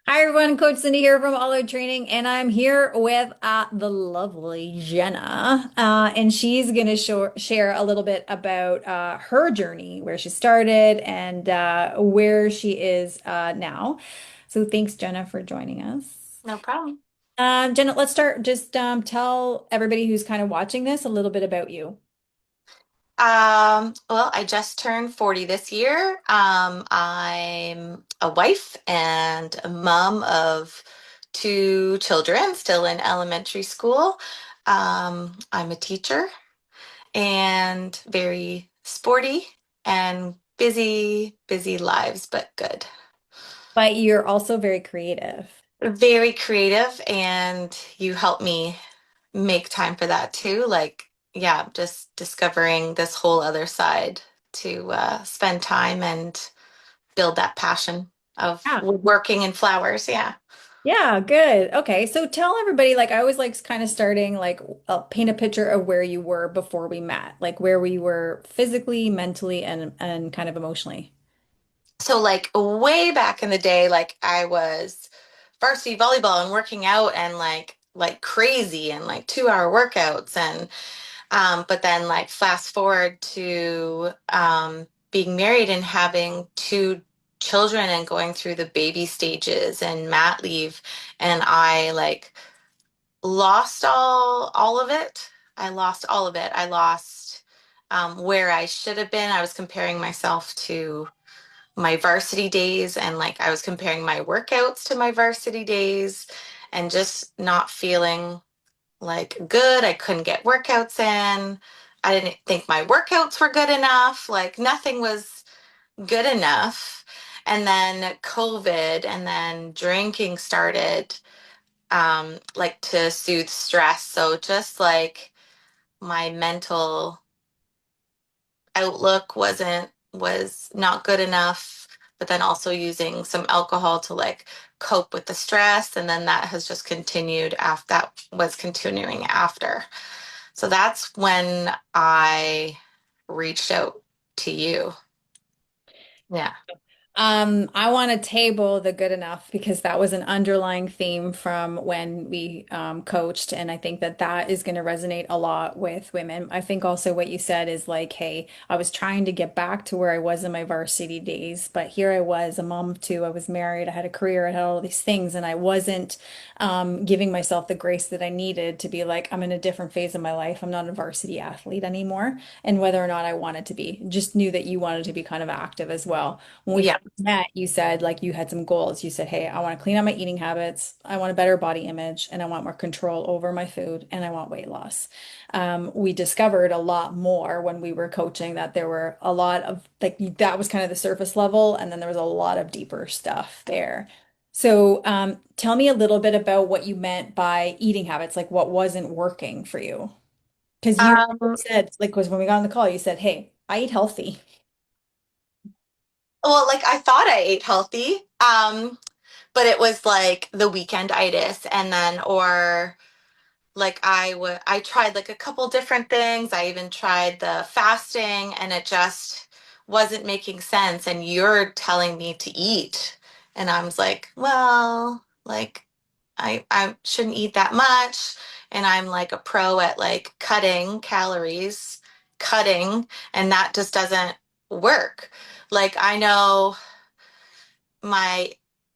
Hi everyone, Coach Cindy here from All Out Training, and I'm here with the lovely Jenna, and she's going to share a little bit about her journey, where she started, and where she is now. So thanks, Jenna, for joining us. No problem. Jenna, let's start. Just tell everybody who's kind of watching this a little bit about you. Well, I just turned 40 this year. I'm a wife and a mom of two children still in elementary school. I'm a teacher and very sporty and busy, busy lives, but good. But you're also very creative. Very creative, and you help me make time for that too. Like, yeah, just discovering this whole other side to spend time and build that passion of Yeah. woodworking and flowers. Yeah. Yeah, good. Okay, so tell everybody, like I always like kind of starting like paint a picture of where you were before we met, like where we were physically, mentally, and kind of emotionally. So, like, way back in the day, like, I was varsity volleyball and working out and like crazy and like 2 hour workouts and but then like fast forward to being married and having two children and going through the baby stages and mat leave, and I like lost all of it. I lost all of it. I lost where I should have been. I was comparing myself to my varsity days, and like I was comparing my workouts to my varsity days and just not feeling like good. I couldn't get workouts in. I didn't think my workouts were good enough. Like nothing was good enough. And then COVID and then drinking started, like to soothe stress. So just like my mental outlook was not good enough, but then also using some alcohol to like cope with the stress, and then that has just continued after that was continuing after. So that's when I reached out to you. Yeah. I want to table the good enough because that was an underlying theme from when we coached, and I think that that is going to resonate a lot with women. I think also what you said is like, hey, I was trying to get back to where I was in my varsity days, but here I was, a mom of two, I was married, I had a career, I had all these things, and I wasn't giving myself the grace that I needed to be like, I'm in a different phase of my life. I'm not a varsity athlete anymore, and whether or not I wanted to be, just knew that you wanted to be kind of active as well. When we Yeah. first met, you said like you had some goals. You said, hey, I want to clean up my eating habits. I want a better body image and I want more control over my food and I want weight loss. We discovered a lot more when we were coaching that there were a lot of like that was kind of the surface level, and then there was a lot of deeper stuff there. So, tell me a little bit about what you meant by eating habits, like what wasn't working for you. Because you Um, said, like, because when we got on the call, you said, hey, I eat healthy. well, like I thought I ate healthy, but it was like the weekend itis, and then or like I tried like a couple different things. I even tried the fasting, and it just wasn't making sense. And you're telling me to eat, and I was like, well, like I shouldn't eat that much, and I'm like a pro at like cutting calories, cutting, and that just doesn't work. Like I know my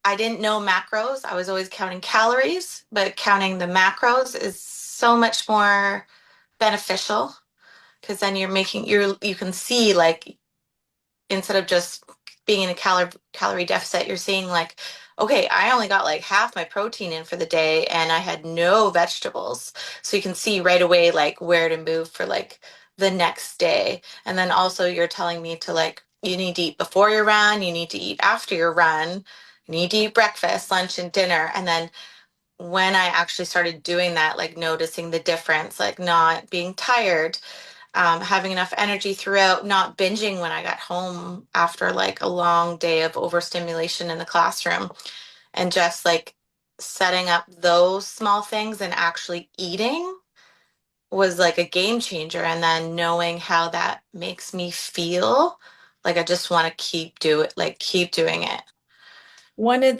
I didn't know macros. I was always counting calories, but counting the macros is so much more beneficial because then you can see like instead of just being in a calorie deficit, you're seeing like, okay, I only got like half my protein in for the day and I had no vegetables. So you can see right away like where to move for like the next day. And then also you're telling me to like you need to eat before your run, you need to eat after your run, you need to eat breakfast, lunch, and dinner. And then when I actually started doing that, like noticing the difference, like not being tired, having enough energy throughout, not binging when I got home after like a long day of overstimulation in the classroom, and just like setting up those small things and actually eating was like a game changer. And then knowing how that makes me feel, like I just want to keep doing it.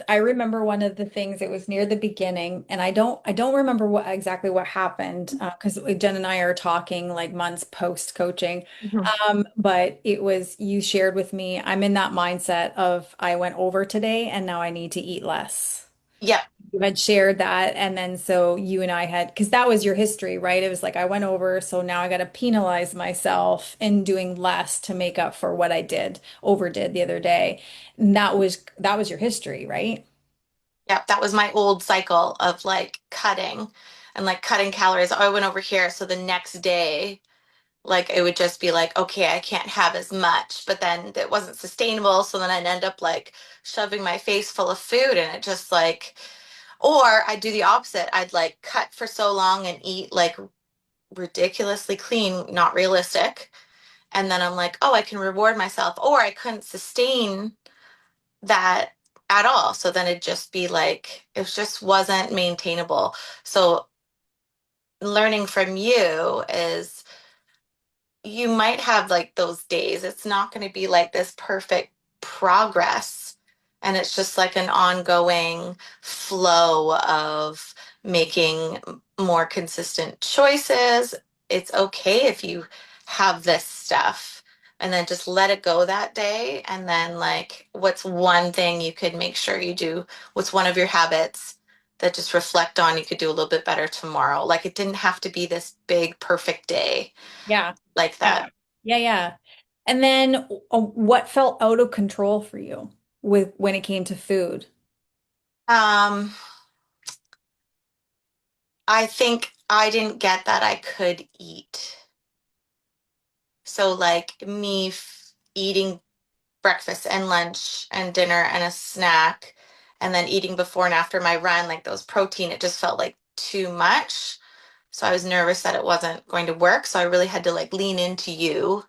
I remember one of the things, it was near the beginning, and I don't remember what exactly what happened, because Jen and I are talking like months post coaching. Mhm. But it was, you shared with me, I'm in that mindset of I went over today and now I need to eat less. Yep, You had shared that, and then so you and I had, because that was your history, right? It was like I went over, so now I got to penalize myself in doing less to make up for what I overdid the other day. And that was your history, right? yep. That was my old cycle of like cutting and like cutting calories. Oh, I went over here, so the next day, like it would just be like, okay, I can't have as much, but then it wasn't sustainable. So then I'd end up like shoving my face full of food, and it just like, or I'd do the opposite. I'd like cut for so long and eat like ridiculously clean, not realistic. And then I'm like, oh, I can reward myself, or I couldn't sustain that at all. So then it'd just be like, it just wasn't maintainable. So learning from you is you might have like those days. It's not going to be like this perfect progress. And it's just like an ongoing flow of making more consistent choices. It's okay if you have this stuff and then just let it go that day. And then, like, what's one thing you could make sure you do? What's one of your habits that just reflect on you could do a little bit better tomorrow? Like, it didn't have to be this big, perfect day Yeah. like Yeah. that. Yeah, yeah. And then what felt out of control for you with when it came to food? Um, I think I didn't get that I could eat. So like eating breakfast and lunch and dinner and a snack and then eating before and after my run, like those protein, it just felt like too much. So I was nervous that it wasn't going to work. So I really had to like lean into you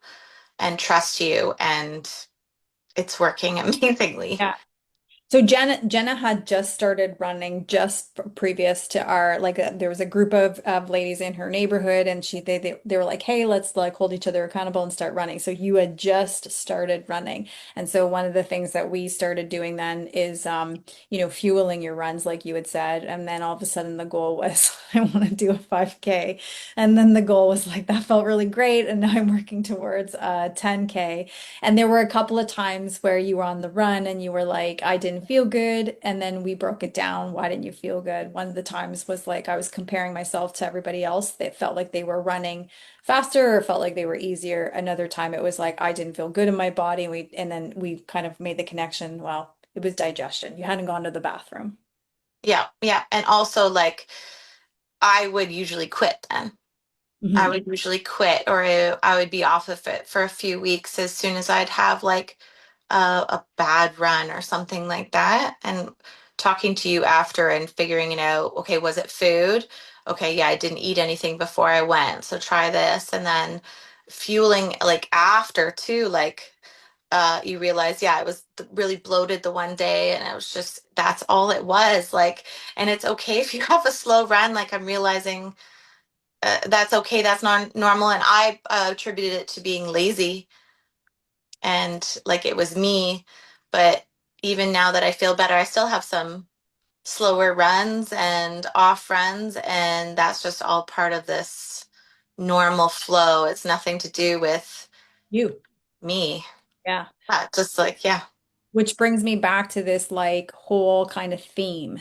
and trust you, and it's working amazingly. Yeah. So Jenna had just started running just previous to our, like, there was a group of ladies in her neighborhood, and they were like, hey, let's like hold each other accountable and start running. So you had just started running. And so one of the things that we started doing then is fueling your runs like you had said. And then all of a sudden the goal was I want to do a 5K. And then the goal was like that felt really great. And now I'm working towards 10K. And there were a couple of times where you were on the run and you were like, I didn't feel good. And then we broke it down. Why didn't you feel good? One of the times was like I was comparing myself to everybody else that felt like they were running faster or felt like they were easier. Another time it was like I didn't feel good in my body. And then we kind of made the connection. Well, it was digestion. You hadn't gone to the bathroom. Yeah, yeah. And also like I would usually quit then. I Mhm. would usually quit, or I would be off of it for a few weeks as soon as I'd have like a bad run or something like that. And talking to you after and figuring it out, okay, was it food? Okay, yeah, I didn't eat anything before I went, so try this. And then fueling like after too, like you realize, yeah, I was really bloated the one day, and it was just that's all it was. Like, and it's okay if you have a slow run. Like I'm realizing that's okay. That's not normal. And I attributed it to being lazy and like it was me. But even now that I feel better, I still have some slower runs and off runs. And that's just all part of this normal flow. It's nothing to do with You. me. Yeah. Just like, yeah. Which brings me back to this like whole kind of theme.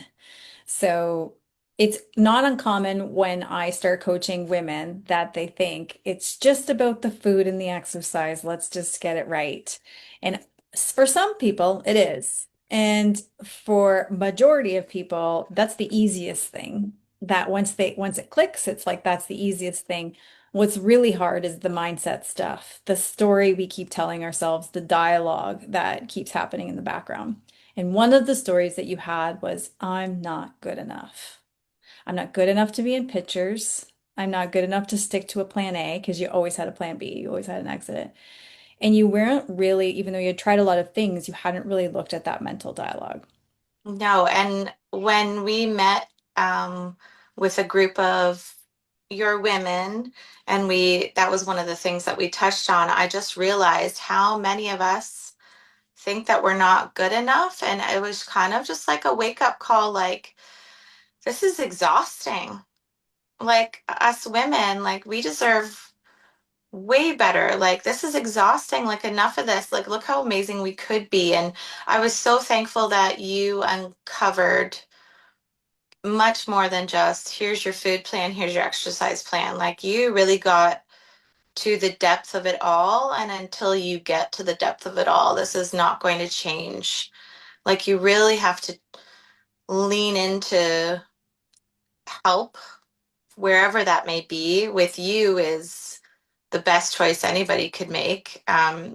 So it's not uncommon when I start coaching women that they think it's just about the food and the exercise. Let's just get it right. And for some people, it is. And for majority of people, that's the easiest thing. That once it clicks, it's like that's the easiest thing. What's really hard is the mindset stuff, the story we keep telling ourselves, the dialogue that keeps happening in the background. And one of the stories that you had was, I'm not good enough. I'm not good enough to be in pictures. I'm not good enough to stick to a plan A because you always had a plan B. You always had an exit. And you weren't really, even though you had tried a lot of things, you hadn't really looked at that mental dialogue. No. And when we met with a group of your women, and that was one of the things that we touched on, I just realized how many of us think that we're not good enough. And it was kind of just like a wake up call, like, this is exhausting. Like, us women, like, we deserve way better. Like, this is exhausting. Like, enough of this. Like, look how amazing we could be. And I was so thankful that you uncovered much more than just here's your food plan, here's your exercise plan. Like, you really got to the depth of it all. And until you get to the depth of it all, this is not going to change. Like, you really have to lean into help wherever that may be with you is the best choice anybody could make,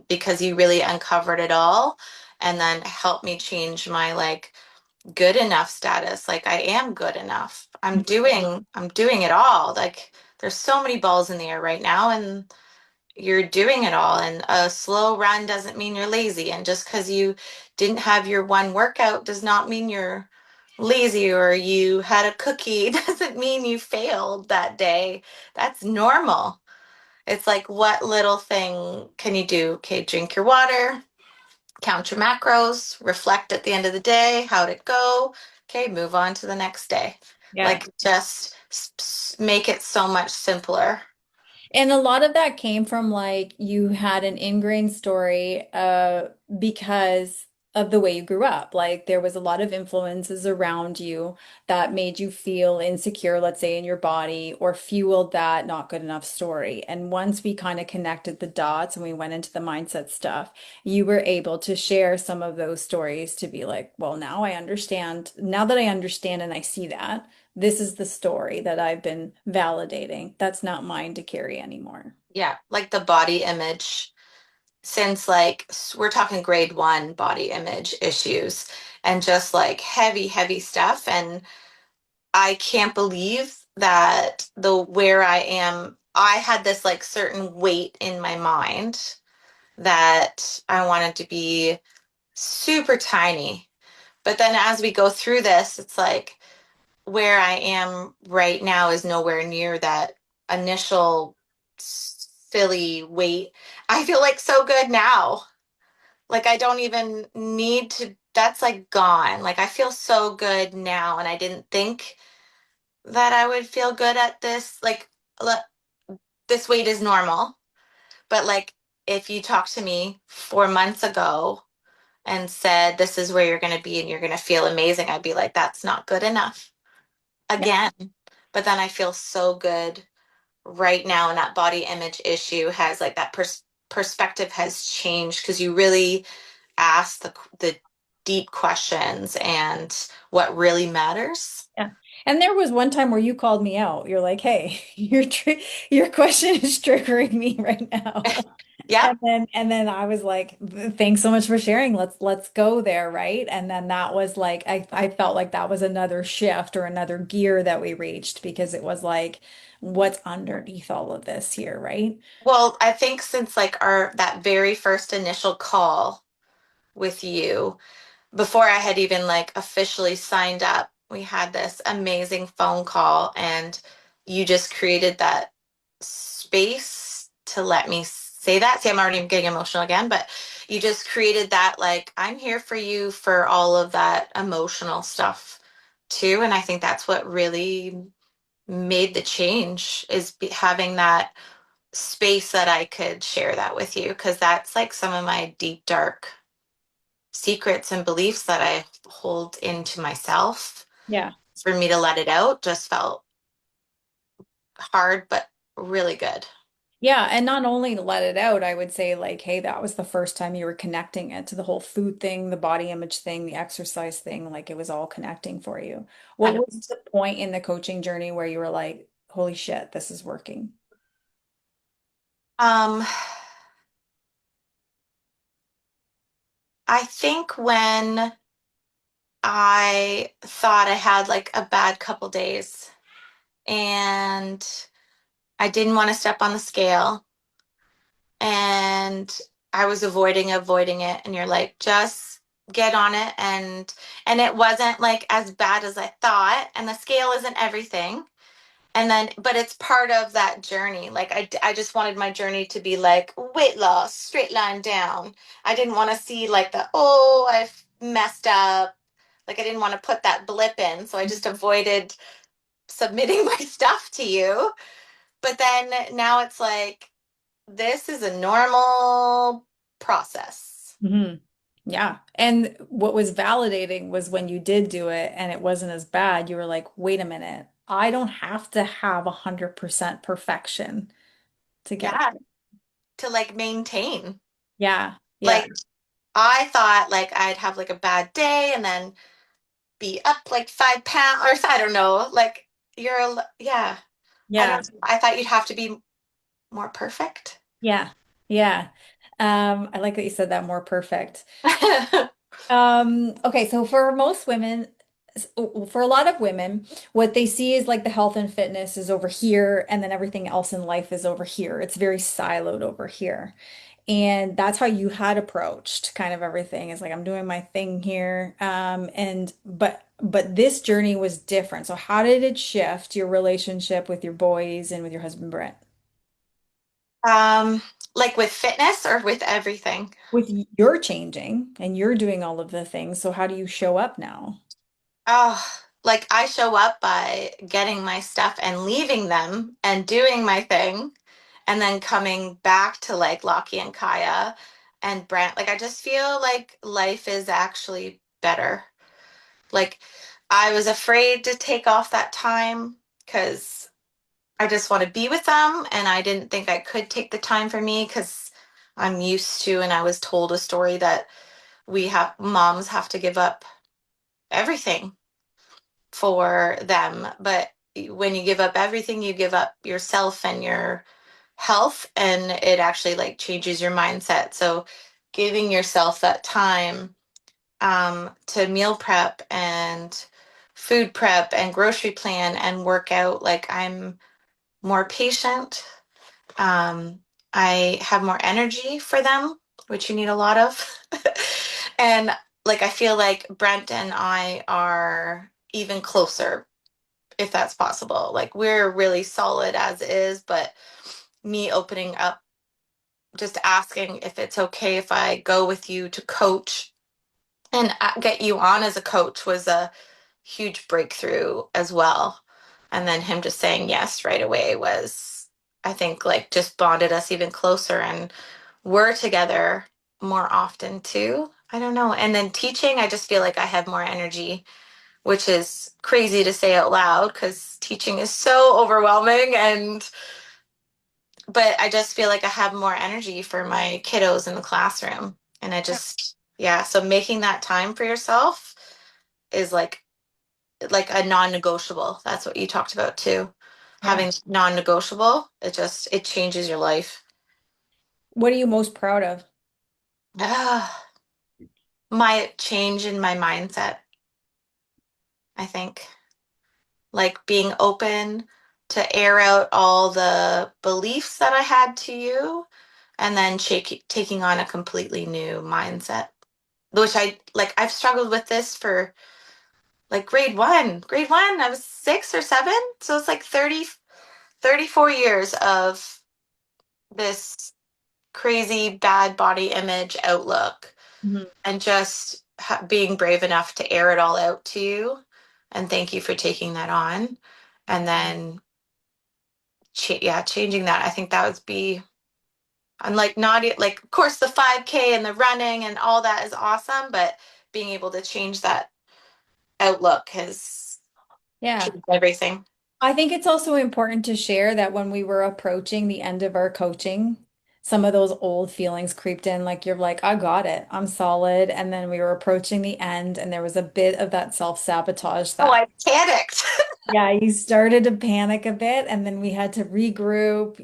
because you really uncovered it all and then helped me change my like good enough status. Like, I am good enough. I'm doing it all. Like, there's so many balls in the air right now, and you're doing it all. And a slow run doesn't mean you're lazy. And just because you didn't have your one workout does not mean you're lazy, or you had a cookie doesn't mean you failed that day. That's normal. It's like, what little thing can you do? Okay, drink your water, count your macros, reflect at the end of the day. How'd it go? Okay, move on to the next day. Yeah. Like, just make it so much simpler. And a lot of that came from like you had an ingrained story because of the way you grew up. Like there was a lot of influences around you that made you feel insecure, let's say in your body, or fueled that not good enough story. And once we kind of connected the dots and we went into the mindset stuff, you were able to share some of those stories to be like, well, now I understand. Now that I understand and I see that. This is the story that I've been validating. That's not mine to carry anymore. Yeah, like the body image, since like we're talking grade one body image issues and just like heavy, heavy stuff. And I can't believe that the where I am, I had this like certain weight in my mind that I wanted to be super tiny. But then as we go through this, it's like where I am right now is nowhere near that initial silly weight. I feel like so good now. Like, I don't even need to, that's like gone. Like, I feel so good now. And I didn't think that I would feel good at this. Like, this weight is normal. But like, if you talked to me 4 months ago and said, this is where you're going to be and you're going to feel amazing, I'd be like, that's not good enough Yeah. again. But then I feel so good right now. And that body image issue has like that perspective has changed because you really ask the deep questions and what really matters. Yeah. And there was one time where you called me out. You're like, "Hey, your question is triggering me right now." Yep. And then I was like, "Thanks so much for sharing. Let's go there, right?" And then that was like I felt like that was another shift or another gear that we reached because it was like what's underneath all of this here, right? Well, I think since like our that very first initial call with you, before I had even like officially signed up, we had this amazing phone call and you just created that space to let me say that. See, I'm already getting emotional again, but you just created that like I'm here for you for all of that emotional stuff too. And I think that's what really made the change is having that space that I could share that with you because that's like some of my deep dark secrets and beliefs that I hold into myself. Yeah. For me to let it out just felt hard, but really good. Yeah, and not only to let it out, I would say like, hey, that was the first time you were connecting it to the whole food thing, the body image thing, the exercise thing, like it was all connecting for you. What And was the point in the coaching journey where you were like, holy shit, this is working? um, I think when I thought I had like a bad couple days and I didn't want to step on the scale and I was avoiding it and you're like just get on it and it wasn't like as bad as I thought and the scale isn't everything And then, but it's part of that journey. Like I just wanted my journey to be like weight loss, straight line down. I didn't want to see like the, oh, I've messed up. Like I didn't want to put that blip in. So I just avoided submitting my stuff to you. But then now it's like, this is a normal process. Hmm. Yeah. And what was validating was when you did do it and it wasn't as bad, you were like, wait a minute, I don't have to have 100% perfection to get Yeah. there. To like maintain. Yeah. Yeah. Like I thought like I'd have like a bad day and then be up like 5 pounds or I don't know. Like yeah. I Yeah. don't, I thought you'd have to be more perfect. Yeah. Yeah. I like that you said that more perfect. Okay, so for most women, for a lot of women, what they see is like the health and fitness is over here, and then everything else in life is over here. It's very siloed over here. And that's how you had approached kind of everything. Is like I'm doing my thing here. And but this journey was different. So how did it shift your relationship with your boys and with your husband Brent? Um, like with fitness or with everything. With your changing and you're doing all of the things, so how do you show up now? Oh, like I show up by getting my stuff and leaving them and doing my thing and then coming back to like Lockie and Kaya and Brent. Like I just feel like life is actually better. Like I was afraid to take off that time because I just want to be with them and I didn't think I could take the time for me because I'm used to and I was told a story that we have moms have to give up everything for them. But when you give up everything, you give up yourself and your health, and it actually like changes your mindset. So giving yourself that time to meal prep and food prep and grocery plan and work out, like I'm more patient. Um, I have more energy for them, which you need a lot of. And like I feel like Brent and I are even closer if that's possible. Like we're really solid as is, but me opening up, just asking if it's okay if I go with you to coach and get you on as a coach was a huge breakthrough as well. And then him just saying yes right away was, I think, like just bonded us even closer and we're together more often too. I don't know. And then teaching, I just feel like I have more energy, which is crazy to say out loud because teaching is so overwhelming and but I just feel like I have more energy for my kiddos in the classroom. And I just yeah, so making that time for yourself is like a non-negotiable. That's what you talked about too. Yeah. Having non-negotiable, it changes your life. What are you most proud of? Ah, my change in my mindset, I think. Like being open to air out all the beliefs that I had to you and then taking on a completely new mindset, which I like. I've struggled with this for like grade one, I was 6 or 7. So it's like 34 years of this crazy bad body image outlook Mhm. and just being brave enough to air it all out to you. And thank you for taking that on. And then yeah, changing that. I think that would be, I'm like not like, of course, the 5K and the running and all that is awesome, but being able to change that outlook has Yeah. changed everything. I think it's also important to share that when we were approaching the end of our coaching, some of those old feelings creeped in, like you're like, I got it, I'm solid. And then we were approaching the end, and there was a bit of that self-sabotage Oh, that I panicked. yeah, you started to panic a bit, and then we had to regroup.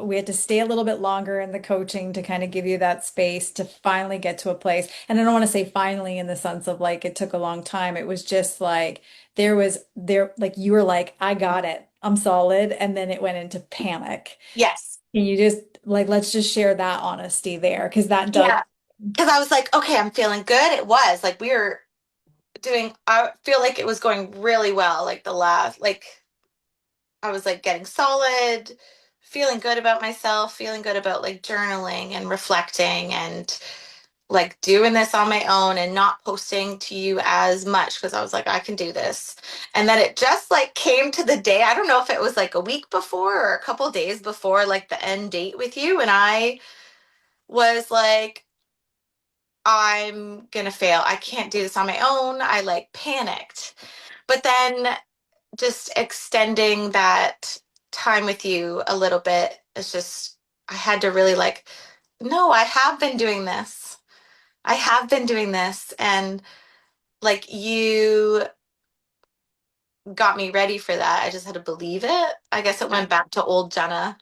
We had to stay a little bit longer in the coaching to kind of give you that space to finally get to a place. And I don't want to say finally in the sense of like it took a long time. It was just like like you were like, I got it, I'm solid. And then it went into panic. Yes. And you just like, let's just share that honesty there because that does. Yeah. Because I was like, okay, I'm feeling good. It was like we were doing, I feel like it was going really well. Like the last, like I was like getting solid, feeling good about myself, feeling good about like journaling and reflecting and like doing this on my own and not posting to you as much because I was like, I can do this. And then it just like came to the day. I don't know if it was like a week before or a couple days before like the end date with you. And I was like, I'm gonna fail. I can't do this on my own. I like panicked. But then just extending that time with you a little bit is just, I had to really like, no, I have been doing this. I have been doing this. And like you got me ready for that. I just had to believe it. I guess it went back to old Jenna.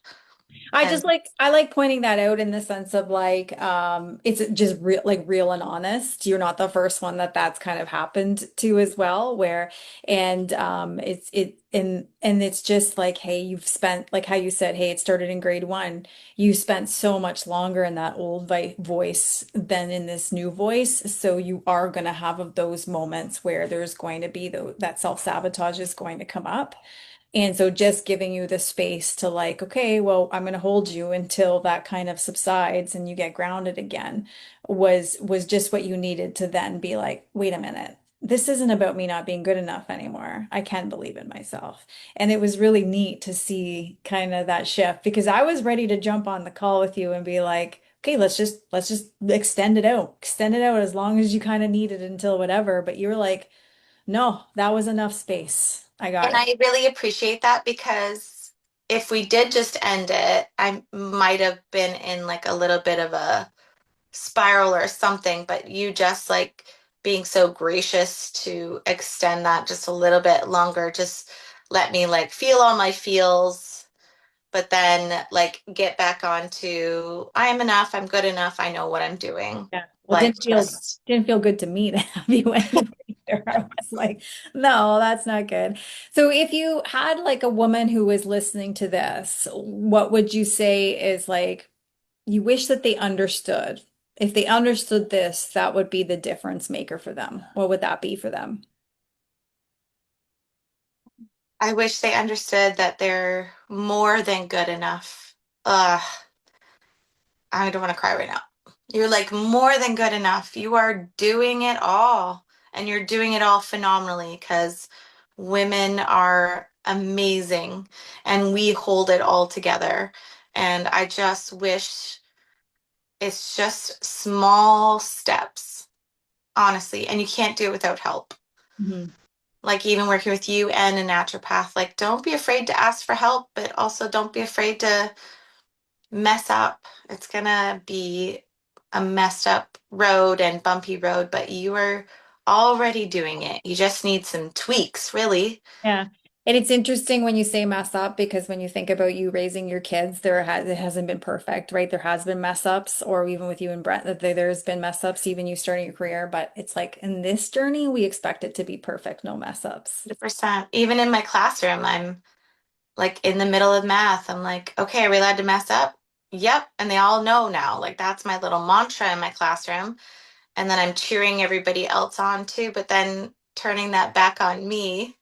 And I like pointing that out in the sense of like it's just real like real and honest. You're not the first one that's kind of happened to as well where and and it's just like hey you've spent like how you said hey it started in grade 1. You spent so much longer in that old vi voice than in this new voice. So you are going to have of those moments where there's going to be that self-sabotage is going to come up. And so just giving you the space to like, okay, well, I'm going to hold you until that kind of subsides and you get grounded again was just what you needed to then be like, wait a minute. This isn't about me not being good enough anymore. I can believe in myself. And it was really neat to see kind of that shift because I was ready to jump on the call with you and be like, okay, let's just extend it out. Extend it out as long as you kind of need it until whatever. But you were like, no, that was enough space. I got it. I really appreciate that because if we did just end it, I might have been in like a little bit of a spiral or something, but you just like being so gracious to extend that just a little bit longer, just let me like feel all my feels, but then like get back onto I am enough, I'm good enough, I know what I'm doing. Yeah. Well, Like just didn't feel good to me to have you anyway. I was like, no, that's not good. So if you had like a woman who was listening to this, what would you say is like you wish that they understood? If they understood this, that would be the difference maker for them. What would that be for them? I wish they understood that they're more than good enough. Ugh, I don't want to cry right now. You're like more than good enough. You are doing it all, and you're doing it all phenomenally because women are amazing and we hold it all together. And I just wish it's just small steps, honestly, and you can't do it without help. Mhm. Like even working with you and a naturopath, like don't be afraid to ask for help, but also don't be afraid to mess up. It's gonna be a messed up road and bumpy road, but you are already doing it. You just need some tweaks, really. Yeah. And it's interesting when you say mess up because when you think about you raising your kids, it hasn't been perfect, right? There has been mess ups, or even with you and Brett, that there's been mess ups, even you starting your career. But it's like in this journey, we expect it to be perfect, no mess ups. 100%. Even in my classroom, I'm like in the middle of math. I'm like, okay, are we allowed to mess up? Yep. And they all know now. Like that's my little mantra in my classroom. And then I'm cheering everybody else on too, but then turning that back on me,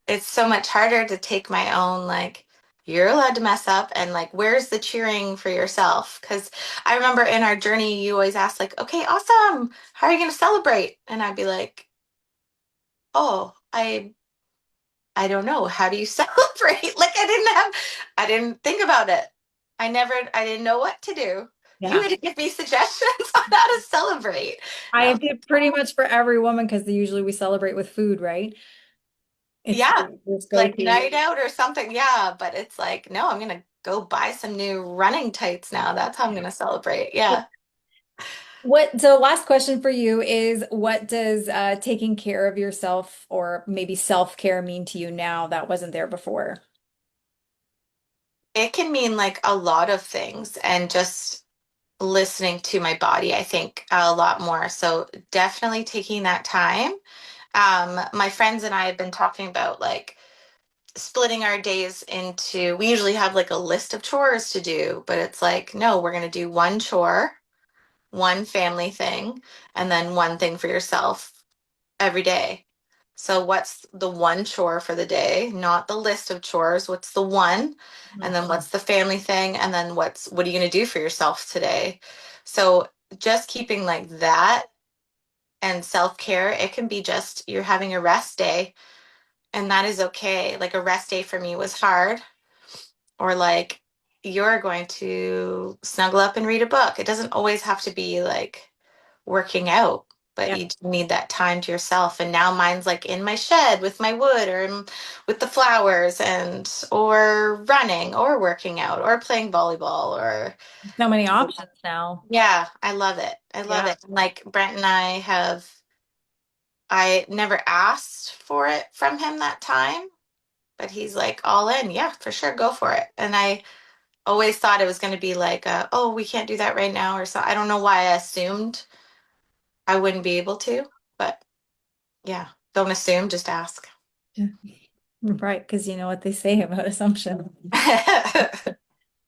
it's so much harder to take my own like you're allowed to mess up and like where's the cheering for yourself? Because I remember in our journey you always ask like, okay, awesome, how are you going to celebrate? And I'd be like, oh, I don't know, how do you celebrate? Like I didn't think about it. I didn't know what to do. You Yeah. had to give me suggestions on how to celebrate. And I I was like, did pretty much for every woman because usually we celebrate with food, right? It's yeah, this like go-to. night out or something. Yeah, but it's like, no, I'm gonna go buy some new running tights now. That's how I'm gonna celebrate. Yeah. So last question for you is what does taking care of yourself or maybe self-care mean to you now that wasn't there before? It can mean like a lot of things and just listening to my body, I think a lot more. So definitely taking that time. My friends and I have been talking about like splitting our days into, we usually have like a list of chores to do, but it's like, no, we're gonna do one chore, one family thing, and then one thing for yourself every day. So what's the one chore for the day? Not the list of chores. What's the one? And Mhm. then what's the family thing? And then what are you going to do for yourself today? So just keeping like that and self-care, it can be just you're having a rest day and that is okay. Like a rest day for me was hard, or like you're going to snuggle up and read a book. It doesn't always have to be like working out, but Yeah. you need that time to yourself. And now mine's like in my shed with my wood or with the flowers and or running or working out or playing volleyball or So many options now. yeah, I love it. I love Yeah. it. Like Brent and I never asked for it from him that time, but he's like all in. Yeah, for sure, go for it. And I always thought it was going to be like, oh, we can't do that right now, or so. I don't know why I assumed I wouldn't be able to, but yeah, don't assume, just ask. Yeah. Right, because you know what they say about assumption.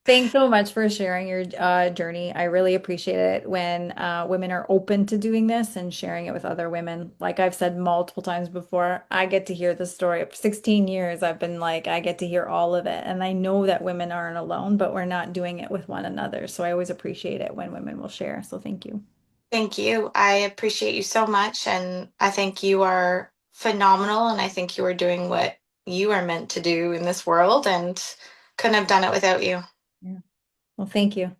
Thanks so much for sharing your journey. I really appreciate it when women are open to doing this and sharing it with other women. Like I've said multiple times before, I get to hear the story. For 16 years, I've been like, I get to hear all of it. And I know that women aren't alone, but we're not doing it with one another. So I always appreciate it when women will share. So thank you. Thank you. I appreciate you so much, and I think you are phenomenal, and I think you are doing what you are meant to do in this world, and couldn't have done it without you. Yeah. Well, thank you.